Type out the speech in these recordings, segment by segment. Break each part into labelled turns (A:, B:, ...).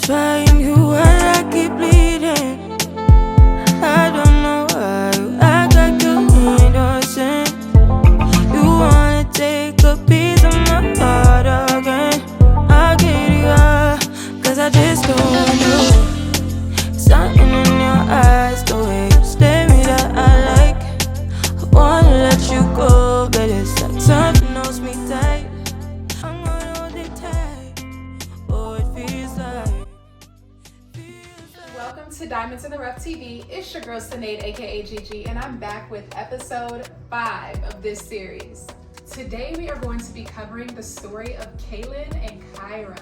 A: trying you when I keep bleeding. I don't know why you act like you innocent. You wanna take a piece of my heart again. I'll get you up, 'cause I just don't know. Something in your eyes, the way you stare me that I like. I wanna let you go, but it's like something holds me tight. I'm gonna hold it tight. Oh, it feels like.
B: Welcome to Diamonds in the Rough TV. It's your girl Sinead, aka Gigi, and I'm back with episode 5 of this series. Today we are going to be covering the story of Kaelin and Kyrah.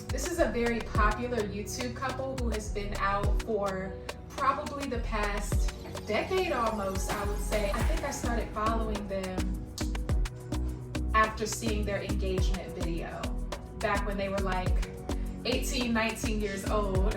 B: This is a very popular YouTube couple who has been out for probably the past decade almost, I would say. I think I started following them after seeing their engagement video back when they were like 18, 19 years old.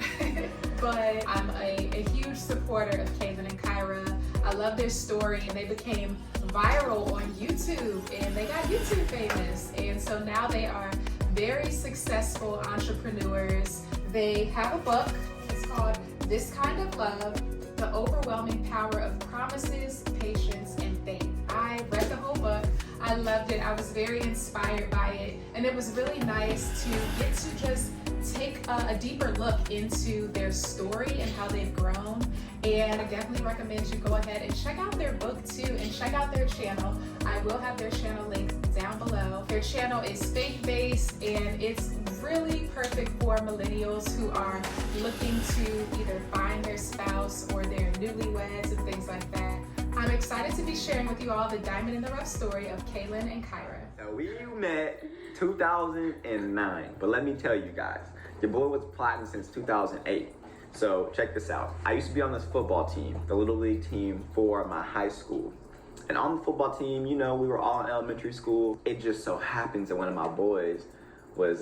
B: But I'm a huge supporter of Kaelin and Kyrah. I love their story, and they became viral on YouTube and they got YouTube famous. And so now they are very successful entrepreneurs. They have a book. It's called This Kind of Love: The Overwhelming Power of Promises, Patience, and Faith. I read the whole book. I loved it. I was very inspired by it. And it was really nice to get to just take a deeper look into their story and how they've grown. And I definitely recommend you go ahead and check out their book too, and check out their channel. I will have their channel linked down below. Their channel is faith-based, and it's really perfect for millennials who are looking to either find their spouse or their newlyweds and things like that. I'm excited to be sharing with you all the Diamond in the Rough story of Kaelin and Kyrah.
C: So we met 2009, but let me tell you guys, your boy was plotting since 2008. So check this out. I used to be on this football team, the little league team for my high school. And on the football team, you know, we were all in elementary school. It just so happens that one of my boys was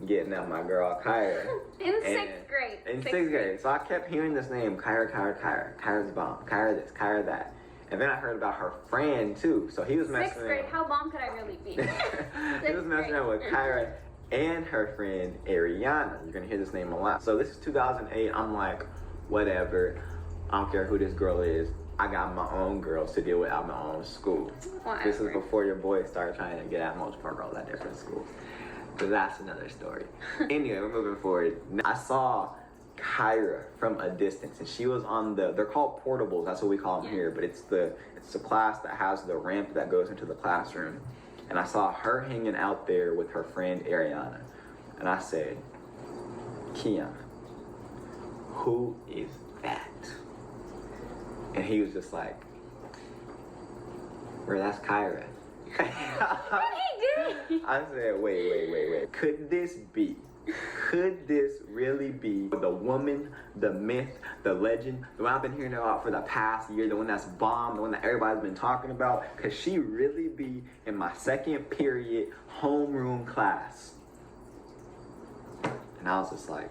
C: getting at my girl Kyrah.
D: In sixth grade.
C: In sixth grade. So I kept hearing this name, Kyrah. Kyrah's bomb. Kyrah this, Kyrah that. And then I heard about her friend too. So he was messing
D: Sixth grade, how bomb could I really be?
C: He was messing around with Kyrah and her friend Ariana. You're gonna hear this name a lot. So this is 2008. I'm like, whatever. I don't care who this girl is. I got my own girls to deal with at my own school.
D: Whatever.
C: This is before your boy started trying to get at multiple girls at different schools. But that's another story. Anyway, we're moving forward. I saw Kyrah from a distance, and she was on they're called portables, that's what we call them here, but it's the class that has the ramp that goes into the classroom. And I saw her hanging out there with her friend Ariana. And I said, Keon, who is that? And he was just like, bro, that's Kyrah. I said, wait. Could this really be the woman, the myth, the legend, the one I've been hearing about for the past year, the one that's bombed, the one that everybody's been talking about? Could she really be in my second period homeroom class? And I was just like,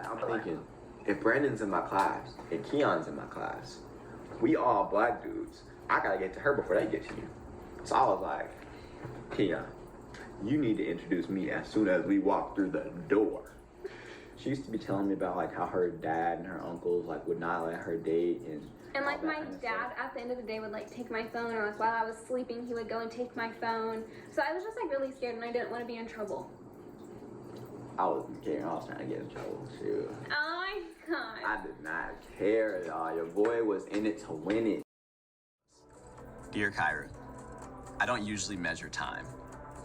C: I'm thinking, if Brandon's in my class, and Keon's in my class, we all black dudes, I gotta get to her before they get to you. So I was like, Keon, you need to introduce me as soon as we walk through the door. She used to be telling me about like how her dad and her uncles like would not let her date, and
D: like my dad at the end of the day would like take my phone, or like while I was sleeping he would go and take my phone. So I was just like really scared, and I didn't want to be in trouble.
C: I wasn't caring. I was trying to get in trouble. Shoot.
D: Oh my god.
C: I did not care at all. Your boy was in it to win it.
E: Dear Kyrah, I don't usually measure time.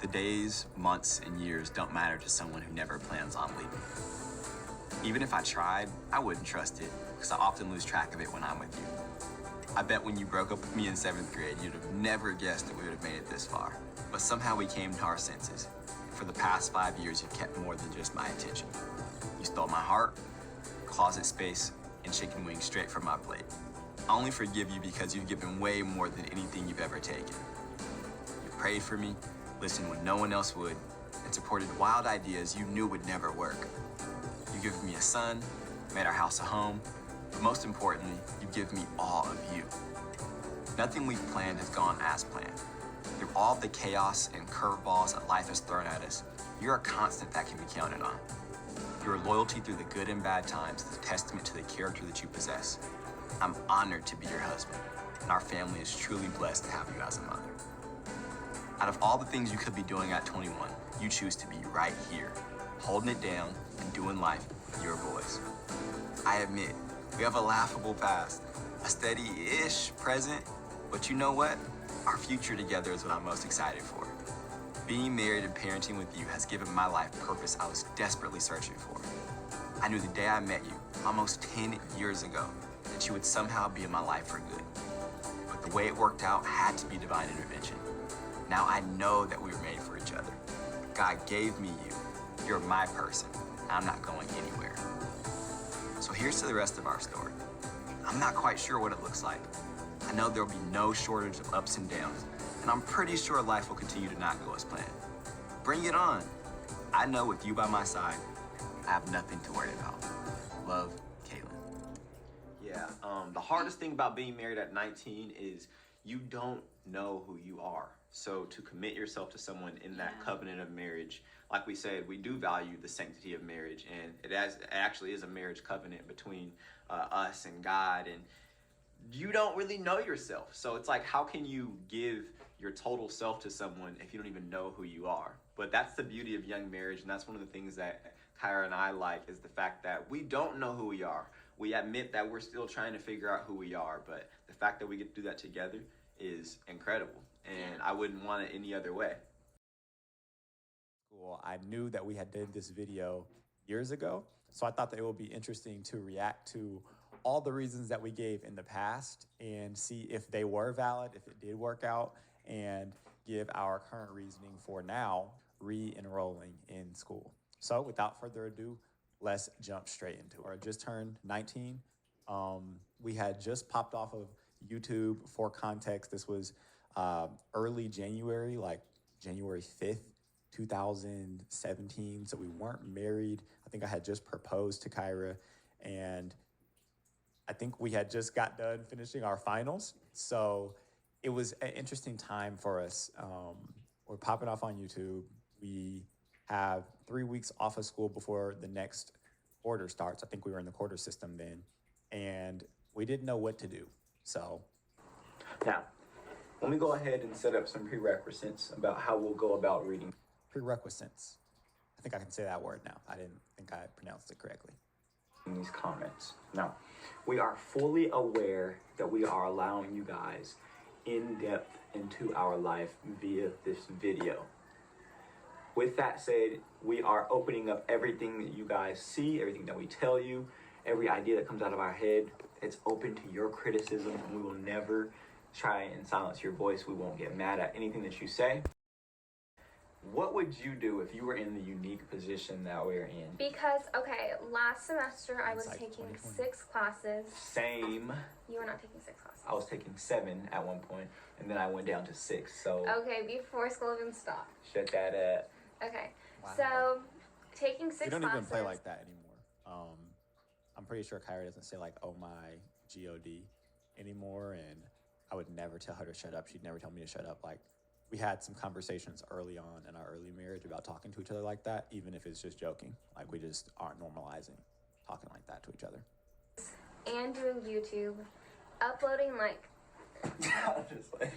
E: The days, months, and years don't matter to someone who never plans on leaving. Even if I tried, I wouldn't trust it, because I often lose track of it when I'm with you. I bet when you broke up with me in 7th grade, you'd have never guessed that we would have made it this far. But somehow we came to our senses. For the past 5 years, you've kept more than just my attention. You stole my heart, closet space, and chicken wings straight from my plate. I only forgive you because you've given way more than anything you've ever taken. You prayed for me, listened when no one else would, and supported wild ideas you knew would never work. You've given me a son, made our house a home, but most importantly, you've given me all of you. Nothing we've planned has gone as planned. Through all the chaos and curveballs that life has thrown at us, you're a constant that can be counted on. Your loyalty through the good and bad times is a testament to the character that you possess. I'm honored to be your husband, and our family is truly blessed to have you as a mother. Out of all the things you could be doing at 21, you choose to be right here, holding it down and doing life with your boys. I admit, we have a laughable past, a steady-ish present, but you know what? Our future together is what I'm most excited for. Being married and parenting with you has given my life purpose I was desperately searching for. I knew the day I met you, almost 10 years ago, that you would somehow be in my life for good. But the way it worked out had to be divine intervention. Now I know that we were made for each other. God gave me you. You're my person. I'm not going anywhere. So here's to the rest of our story. I'm not quite sure what it looks like. I know there'll be no shortage of ups and downs, and I'm pretty sure life will continue to not go as planned. Bring it on. I know with you by my side, I have nothing to worry about. Love, Kaelin.
C: Yeah, the hardest thing about being married at 19 is you don't know who you are. So to commit yourself to someone in that covenant of marriage, like we said, we do value the sanctity of marriage, and it actually is a marriage covenant between us and God, and you don't really know yourself. So it's like, how can you give your total self to someone if you don't even know who you are? But that's the beauty of young marriage, and that's one of the things that Kyrah and I like, is the fact that we don't know who we are. We admit that we're still trying to figure out who we are, but the fact that we get to do that together is incredible, and I wouldn't want it any other way.
F: Cool. I knew that we had did this video years ago, so I thought that it would be interesting to react to all the reasons that we gave in the past and see if they were valid, if it did work out, and give our current reasoning for now re-enrolling in school. So without further ado, let's jump straight into it. I just turned 19. We had just popped off of YouTube. For context, this was early January, like January 5th, 2017. So we weren't married. I think I had just proposed to Kyrah, and I think we had just got done finishing our finals. So it was an interesting time for us. We're popping off on YouTube. We have 3 weeks off of school before the next quarter starts. I think we were in the quarter system then, and we didn't know what to do. So
C: Now, let me go ahead and set up some prerequisites about how we'll go about reading.
F: prerequisites. I think I can say that word now. I didn't think I pronounced it correctly.
C: These comments. Now, we are fully aware that we are allowing you guys in depth into our life via this video. With that said, we are opening up everything that you guys see, everything that we tell you, every idea that comes out of our head. It's open to your criticism, and we will never try and silence your voice. We won't get mad at anything that you say. What would you do if you were in the unique position that we're in?
D: Because, okay, last semester I was
F: It's like
D: taking
F: 2020.
D: 6 classes.
C: Same.
D: You were not taking 6 classes.
C: I was taking 7 at one point, and then I went down to 6. So
D: Okay, before school even stopped.
C: shut that up.
D: Okay,
F: Wow.
D: so taking 6
F: We don't
D: classes.
F: even play like that anymore. I'm pretty sure Kyrah doesn't say like, oh my God anymore, and I would never tell her to shut up. She'd never tell me to shut up. Like, we had some conversations early on in our early marriage about talking to each other like that, even if it's just joking. Like, we just aren't normalizing talking like that to each other.
D: And doing YouTube, uploading like
C: Just like,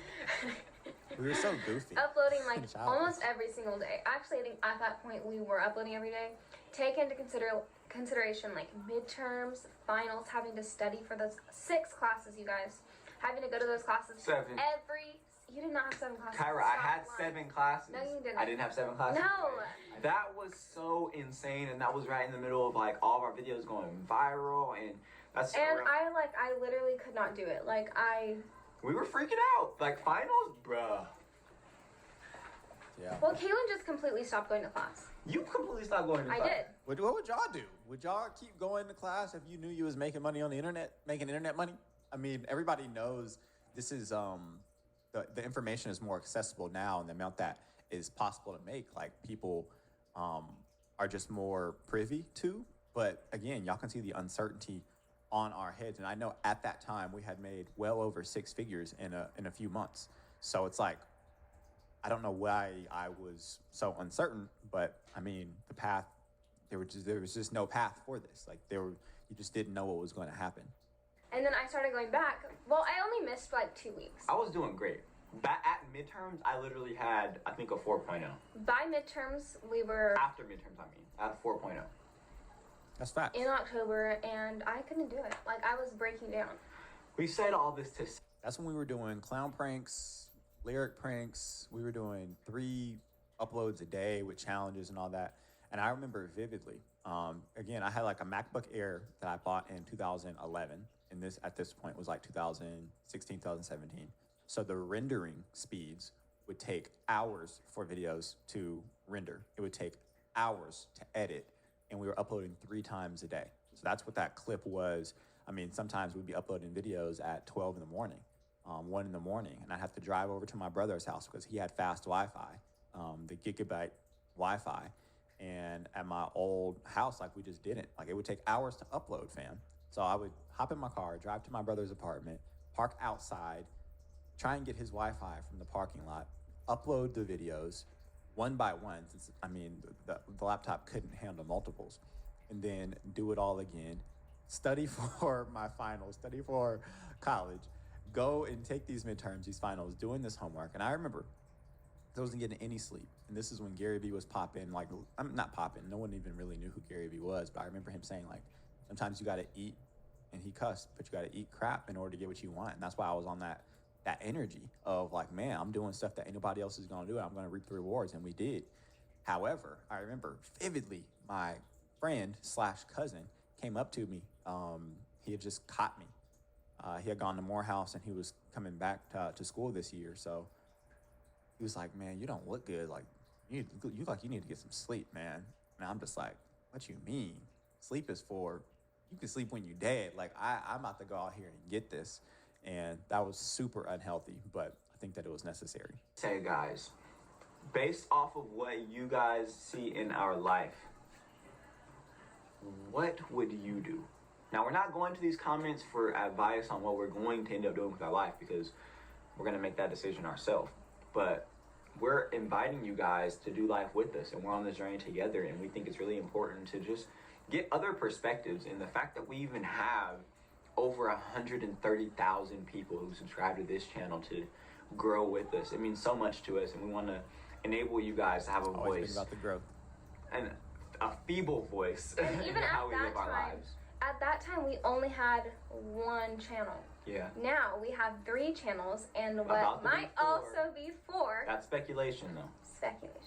F: We were so goofy.
D: uploading like
F: Childish.
D: almost every single day. Actually, I think at that point we were uploading every day. Take into consideration like midterms, finals, having to study for those 6 classes, you guys, having to go to those classes
C: 7.
D: You did not have 7 classes.
C: Kyrah, I
D: Stop
C: had
D: lying.
C: 7 classes.
D: No, you didn't.
C: I didn't have 7 classes.
D: No.
C: That was so insane, and that was right in the middle of like all of our videos going viral, and that's
D: And I literally could not do it. Like
C: we were freaking out. Like finals, bruh.
F: Yeah.
D: well, Kaelin just completely stopped going to class.
C: You completely stopped going to
D: I
C: class.
D: did.
F: What would y'all do? Would y'all keep going to class if you knew you was making money on the internet, making internet money? I mean, everybody knows this is the information is more accessible now, and the amount that is possible to make, like, people are just more privy to. But again, y'all can see the uncertainty on our heads, and I know at that time we had made well over 6 figures in a few months. So it's like, I don't know why I was so uncertain, but I mean, the path, there was just no path for this. Like you just didn't know what was going to happen.
D: And then I started going back. Well, I only missed like 2 weeks.
C: I was doing great. Back at midterms, I literally had, I think, a 4.0.
D: By midterms, we were...
C: After midterms, I mean, at 4.0.
F: That's facts.
D: In October, and I couldn't do it. Like, I was breaking down.
C: We said all this to...
F: That's when we were doing clown pranks, lyric pranks. We were doing 3 uploads a day with challenges and all that. And I remember vividly, again, I had like a MacBook Air that I bought in 2011. And this, at this point, was like 2016, 2017. So the rendering speeds would take hours for videos to render. It would take hours to edit. And we were uploading 3 times a day. So that's what that clip was. I mean, sometimes we'd be uploading videos at 12 in the morning, 1 in the morning. And I'd have to drive over to my brother's house because he had fast Wi-Fi, the gigabyte Wi-Fi. And at my old house, like, we just didn't. Like, it would take hours to upload, fam. So I would hop in my car, drive to my brother's apartment, park outside, try and get his Wi-Fi from the parking lot, upload the videos one by one, since, I mean, the laptop couldn't handle multiples, and then do it all again, study for my finals, study for college, go and take these midterms, these finals, doing this homework. And I remember I wasn't getting any sleep. And this is when Gary Vee was popping, like, I'm not popping, no one even really knew who Gary Vee was, but I remember him saying, like, sometimes you gotta eat, and he cussed, but you gotta eat crap in order to get what you want. And that's why I was on that energy of like, man, I'm doing stuff that anybody else is gonna do, and I'm gonna reap the rewards, and we did. However, I remember vividly my friend / cousin came up to me. He had just caught me. He had gone to Morehouse, and he was coming back to school this year. So he was like, man, you don't look good. Like, you need to get some sleep, man. And I'm just like, what you mean? Sleep is for, you can sleep when you're dead. Like, I'm about to go out here and get this. And that was super unhealthy, but I think that it was necessary.
C: Say, guys, based off of what you guys see in our life, what would you do? Now, we're not going to these comments for advice on what we're going to end up doing with our life, because we're going to make that decision ourselves. But we're inviting you guys to do life with us, and we're on this journey together, and we think it's really important to just get other perspectives. And the fact that we even have over 130,000 people who subscribe to this channel to grow with us, it means so much to us, and we want to enable you guys to have a
F: Always
C: voice.
F: think about the growth.
C: And a feeble voice
D: And
C: in
D: even
C: how
D: at
C: we
D: that
C: live our
D: time,
C: lives.
D: at that time, we only had 1 channel.
C: Yeah.
D: Now we have 3 channels, and what
C: About to be
D: might
C: 4.
D: also be 4.
C: That's speculation, though.
D: Speculation.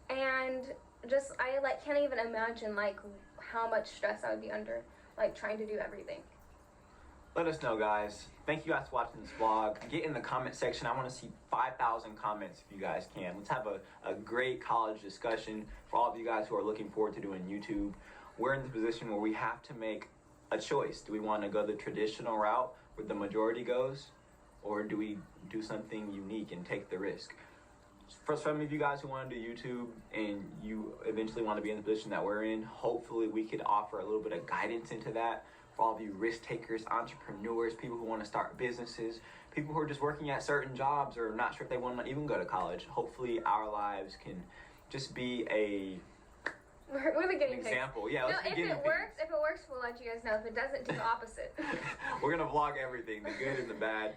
D: And just, I like can't even imagine like how much stress I would be under, like trying to do everything.
C: Let us know, guys. Thank you guys for watching this vlog. Get in the comment section. I want to see 5,000 comments if you guys can. Let's have a great college discussion for all of you guys who are looking forward to doing YouTube. We're in the position where we have to make a choice. Do we want to go the traditional route where the majority goes, or do we do something unique and take the risk? For some of you guys who want to do YouTube and you eventually want to be in the position that we're in, hopefully we could offer a little bit of guidance into that. For all of you risk takers, entrepreneurs, people who want to start businesses, people who are just working at certain jobs or not sure if they want to even go to college, hopefully our lives can just be
D: We're the guinea pigs.
C: example. Yeah,
D: No,
C: let's be
D: if
C: guinea
D: it
C: pigs.
D: works, we'll let you guys know. If it doesn't, do the opposite.
C: We're gonna vlog everything, the good and the bad.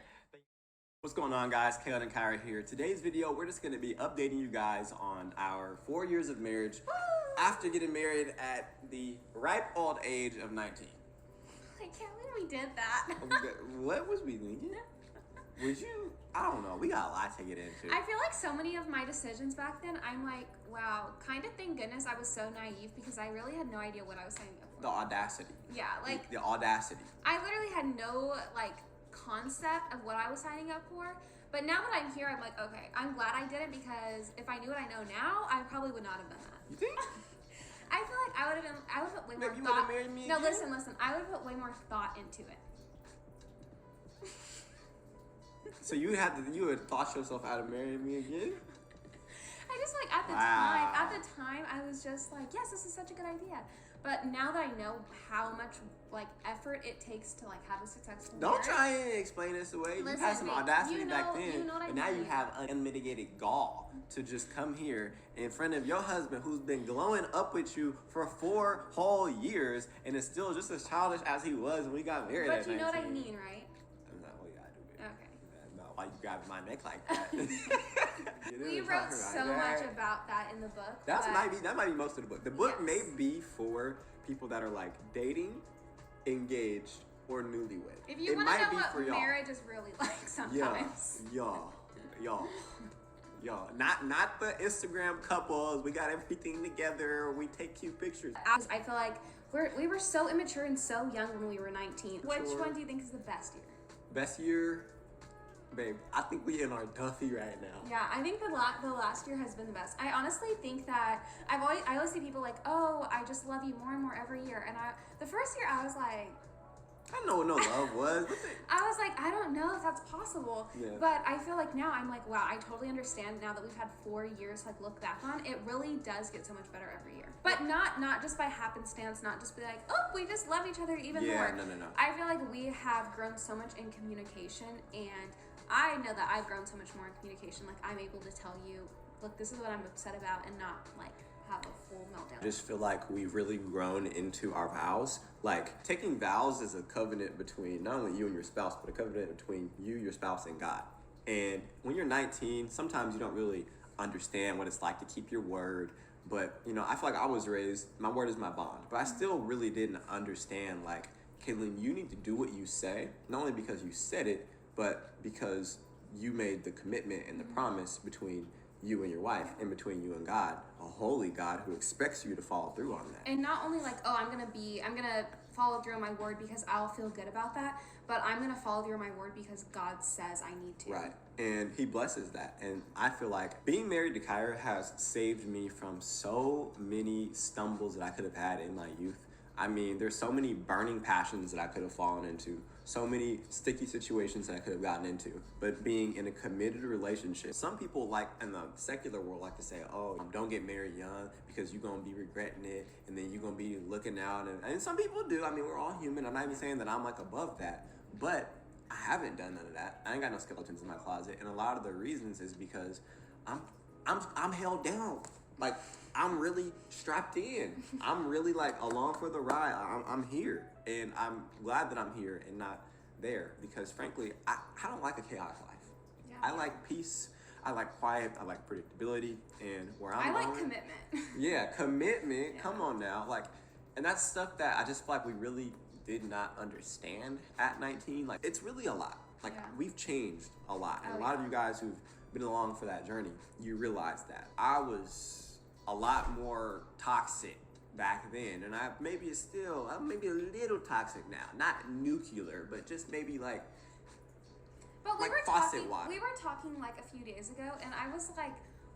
E: What's going on, guys? Kaelin Kyrah here. Today's video, we're just going to be updating you guys on our 4 years of marriage after getting married at the ripe old age of 19.
G: I can't believe we did that.
E: What was we thinking? Was you? I don't know. We got a lot to get into.
G: I feel like so many of my decisions back then, I'm like, wow, kind of thank goodness I was so naive, because I really had no idea what I was signing up for.
E: The audacity.
G: Yeah, like,
E: the audacity.
G: I literally had no, like, concept of what I was signing up for. But now that I'm here, I'm like, okay, I'm glad I did it, because if I knew what I know now, I probably would not have done that.
E: You think?
G: I feel like I would put way more
E: Maybe you
G: thought.
E: would've married me
G: No,
E: again?
G: listen, I would put way more thought into it.
E: So you had thought yourself out of marrying me again?
G: I just like at the
E: Wow.
G: time, I was just like, yes, this is such a good idea. But now that I know how much like effort it takes to like have a successful
H: Don't
G: marriage,
H: try and explain this away. You
G: Listen,
H: had some
G: babe,
H: audacity
G: you
H: back
G: know-
H: then,
G: you know what I
H: but now you
G: mean.
H: have unmitigated gall to just come here in front of your husband who's been glowing up with you for 4 whole years and is still just as childish as he was when we got married
G: but
H: at
G: you know what I
H: 19.
G: mean, right?
H: That's not what you gotta do, babe.
G: Okay.
H: That's not why you grabbing my neck like that. You
G: We
H: didn't
G: wrote
H: talk
G: so
H: about
G: much
H: that.
G: about that in the book.
H: That
G: but-
H: might be most of the book. The book
G: Yes.
H: may be for people that are like dating, engaged, or newlywed.
G: If you
H: It
G: want
H: might
G: to know
H: be
G: what
H: for y'all.
G: marriage is really like sometimes.
H: Y'all. Not the Instagram couples. We got everything together. We take cute pictures.
G: I feel like we were so immature and so young when we were 19. Which
H: Sure.
G: one do you think is the best year?
H: Best year, babe. I think we in our Duffy right now.
G: Yeah, I think the last year has been the best. I honestly think that I always see people like, oh, I just love you more and more every year. And the first year I was like,
H: I don't know what no love was. What the-
G: I was like, I don't know if that's possible.
H: Yeah.
G: But I feel like now I'm like, wow, I totally understand now that we've had 4 years to like look back on. It really does get so much better every year. But not just by happenstance, not just be like, oh, we just love each other even
H: Yeah,
G: more.
H: no.
G: I feel like we have grown so much in communication, and I know that I've grown so much more in communication. Like I'm able to tell you, look, this is what I'm upset about, and not like have a full meltdown.
H: I just feel like we've really grown into our vows. Like taking vows is a covenant between not only you and your spouse, but a covenant between you, your spouse, and God. And when you're 19, sometimes you don't really understand what it's like to keep your word. But you know, I feel like I was raised, my word is my bond. But I still really didn't understand, like, Kaelin, you need to do what you say, not only because you said it, but because you made the commitment and the promise between you and your wife and between you and God, a holy God who expects you to follow through on that.
G: And not only like, oh, I'm gonna follow through on my word because I'll feel good about that, but I'm gonna follow through on my word because God says I need to.
H: Right. And he blesses that. And I feel like being married to Kyrah has saved me from so many stumbles that I could have had in my youth. I mean, there's so many burning passions that I could have fallen into, so many sticky situations that I could have gotten into. But being in a committed relationship, some people like in the secular world like to say, oh, don't get married young because you're going to be regretting it and then you're going to be looking out. And some people do. I mean, we're all human. I'm not even saying that I'm like above that, but I haven't done none of that. I ain't got no skeletons in my closet. And a lot of the reasons is because I'm held down. Like, I'm really strapped in. I'm really like along for the ride. I'm here, and I'm glad that I'm here and not there because frankly, I don't like a chaotic life.
G: Yeah.
H: I like peace. I like quiet. I like predictability, and where I'm
G: I like
H: going,
G: commitment.
H: Yeah, commitment.
G: Yeah.
H: Come on now, like, and that's stuff that I just feel like we really did not understand at 19. Like, it's really a lot. Like,
G: Yeah.
H: we've changed a lot, and
G: Oh,
H: a lot of
G: yeah.
H: you guys who've been along for that journey, you realize that I was a lot more toxic back then, and I'm maybe a little toxic now. Not nuclear, but just maybe like
G: But we
H: like
G: were
H: faucet
G: talking.
H: water.
G: We were talking like a few days ago, and I was like,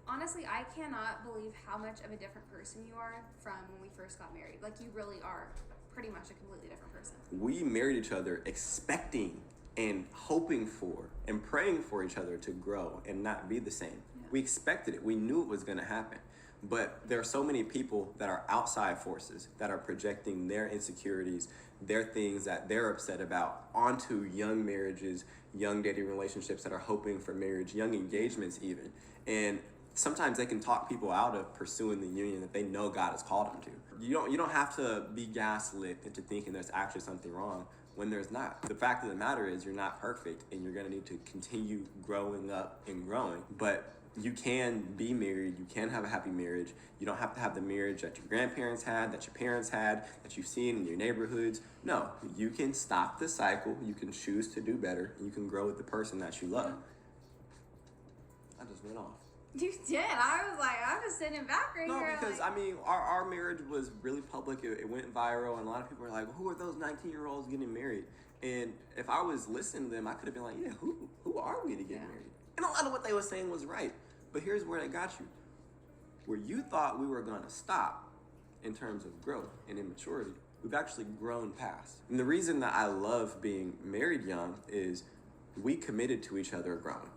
G: honestly, I cannot believe how much of a different person you are from when we first got married. Like you really are pretty much a completely different person.
H: We married each other expecting and hoping for and praying for each other to grow and not be the same.
G: Yeah.
H: We expected it. We knew it was going to happen. But there are so many people that are outside forces that are projecting their insecurities, their things that they're upset about onto young marriages, young dating relationships that are hoping for marriage, young engagements even. And sometimes they can talk people out of pursuing the union that they know God has called them to. You don't have to be gaslit into thinking there's actually something wrong when there's not. The fact of the matter is you're not perfect and you're gonna need to continue growing up and growing. But you can be married, you can have a happy marriage. You don't have to have the marriage that your grandparents had, that your parents had, that you've seen in your neighborhoods. No, you can stop the cycle, you can choose to do better, you can grow with the person that you love. I just went off.
G: You did. I was like, I'm just sitting back right
H: No,
G: here.
H: because
G: like,
H: I mean, our marriage was really public. It went viral, and a lot of people were like, "Who are those 19-year-olds getting married?" And if I was listening to them, I could have been like, "Yeah, who are we to get married?" And a lot of what they were saying was right. But here's where they got you: where you thought we were going to stop in terms of growth and immaturity, we've actually grown past. And the reason that I love being married young is we committed to each other growing.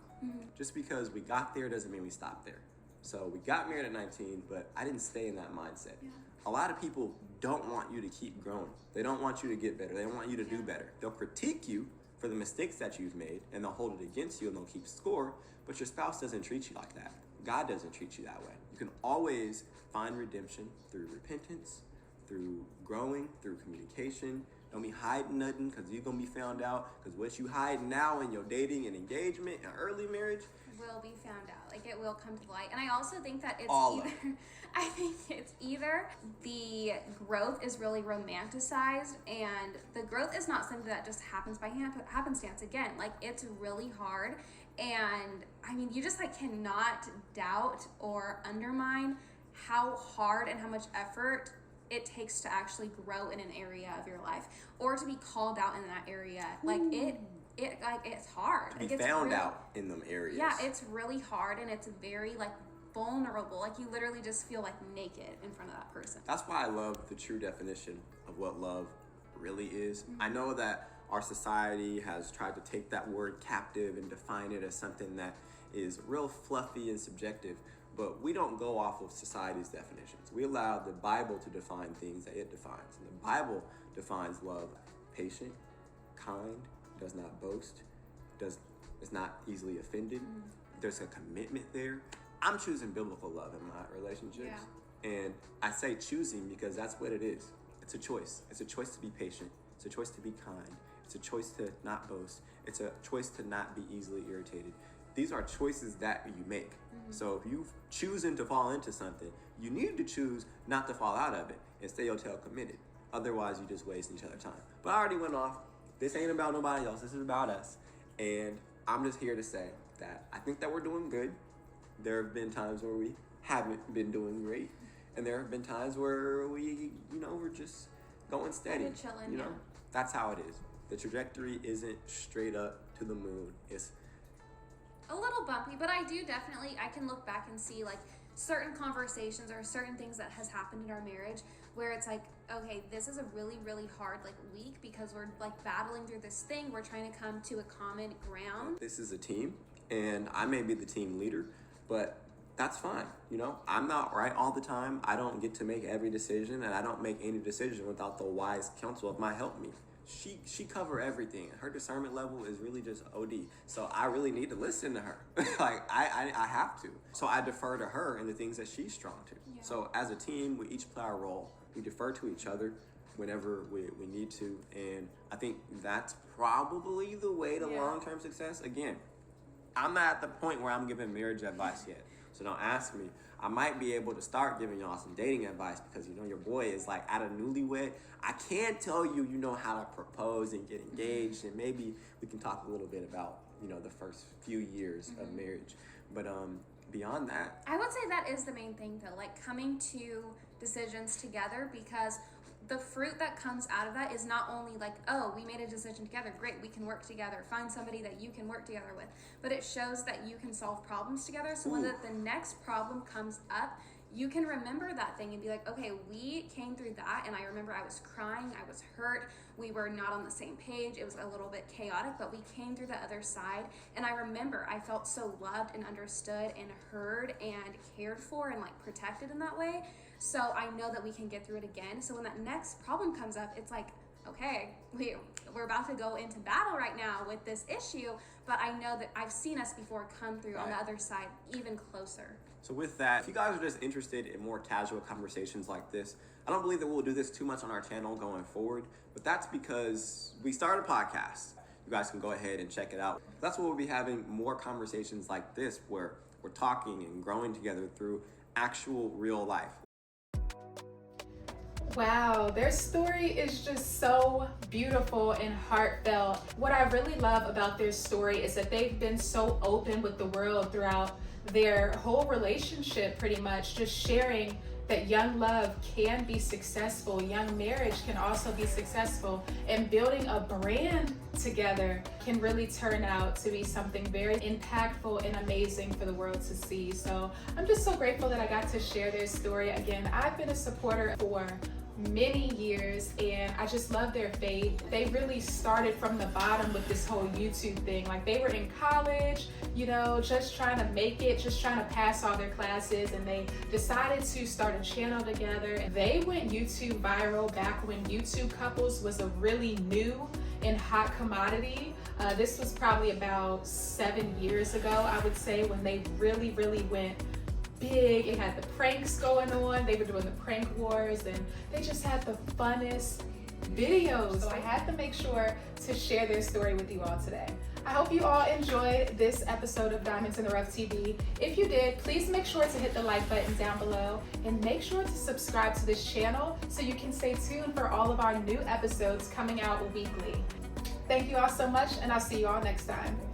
H: Just because we got there doesn't mean we stopped there. So we got married at 19, but I didn't stay in that mindset.
G: Yeah.
H: A lot of people don't want you to keep growing. They don't want you to get better. They don't want you to do better. They'll critique you for the mistakes that you've made, and they'll hold it against you, and they'll keep score, but your spouse doesn't treat you like that. God doesn't treat you that way. You can always find redemption through repentance, through growing, through communication. Don't be hiding nothing, because you're going to be found out, because what you hide now in your dating and engagement and early marriage
G: will be found out. Like, it will come to light. And I also think that it's
H: All of
G: either I think it's either the growth is really romanticized, and the growth is not something that just happens by happenstance. Again, like, it's really hard, and I mean, you just like cannot doubt or undermine how hard and how much effort it takes to actually grow in an area of your life, or to be called out in that area. Like, it's hard.
H: to be
G: Like, it's
H: found
G: really,
H: out in them areas.
G: Yeah, it's really hard, and it's very like vulnerable. Like, you literally just feel like naked in front of that person.
H: That's why I love the true definition of what love really is. I know that our society has tried to take that word captive and define it as something that is real fluffy and subjective, but we don't go off of society's definitions. We allow the Bible to define things that it defines. And the Bible defines love: patient, kind, does not boast, is not easily offended. There's a commitment there. I'm choosing biblical love in my relationships.
G: Yeah.
H: And I say choosing because that's what it is. It's a choice. It's a choice to be patient. It's a choice to be kind. It's a choice to not boast. It's a choice to not be easily irritated. These are choices that you make. So if you're choosing to fall into something, you need to choose not to fall out of it and stay your tail committed. Otherwise, you're just wasting each other's time. But I already went off. This ain't about nobody else. This is about us. And I'm just here to say that I think that we're doing good. There have been times where we haven't been doing great. And there have been times where we're just going steady.
G: We're chilling, yeah.
H: That's how it is. The trajectory isn't straight up to the moon. It's
G: A little bumpy, but I can look back and see like certain conversations or certain things that has happened in our marriage where it's like, okay, this is a really, really hard like week because we're like battling through this thing. We're trying to come to a common ground.
H: This is a team, and I may be the team leader, but that's fine. I'm not right all the time. I don't get to make every decision, and I don't make any decision without the wise counsel of my helpmeet. She cover everything. Her discernment level is really just OD. So I really need to listen to her. Like I have to. So I defer to her in the things that she's strong to.
G: Yeah.
H: So as a team, we each play our role. We defer to each other whenever we need to. And I think that's probably the way to long-term success. Again, I'm not at the point where I'm giving marriage advice yet. So don't ask me. I might be able to start giving y'all some dating advice because your boy is like at a newlywed. I can't tell you how to propose and get engaged, and maybe we can talk a little bit about the first few years of marriage. But beyond that,
G: I would say that is the main thing though, like coming to decisions together, because the fruit that comes out of that is not only like, oh, we made a decision together, great, we can work together, find somebody that you can work together with, but it shows that you can solve problems together. So when the next problem comes up, you can remember that thing and be like, okay, we came through that, and I remember I was crying, I was hurt, we were not on the same page, it was a little bit chaotic, but we came through the other side, and I remember I felt so loved and understood and heard and cared for and like protected in that way. So I know that we can get through it again. So when that next problem comes up, it's like, okay, we're about to go into battle right now with this issue, but I know that I've seen us before come through on the other side even closer.
H: So with that, if you guys are just interested in more casual conversations like this, I don't believe that we'll do this too much on our channel going forward, but that's because we started a podcast. You guys can go ahead and check it out. That's where we'll be having more conversations like this, where we're talking and growing together through actual real life.
B: Wow, their story is just so beautiful and heartfelt. What I really love about their story is that they've been so open with the world throughout their whole relationship, pretty much just sharing that young love can be successful, young marriage can also be successful, and building a brand together can really turn out to be something very impactful and amazing for the world to see. So I'm just so grateful that I got to share their story. Again, I've been a supporter for many years, and I just love their faith. They really started from the bottom with this whole YouTube thing. Like, they were in college, you know, just trying to make it, just trying to pass all their classes, and they decided to start a channel together. They went YouTube viral back when YouTube couples was a really new and hot commodity. This was probably about 7 years ago, I would say, when they really went big. It had the pranks going on. They were doing the prank wars, and they just had the funnest videos. So I had to make sure to share their story with you all today. I hope you all enjoyed this episode of Diamonds in the Rough TV. If you did, please make sure to hit the like button down below, and make sure to subscribe to this channel so you can stay tuned for all of our new episodes coming out weekly. Thank you all so much, and I'll see you all next time.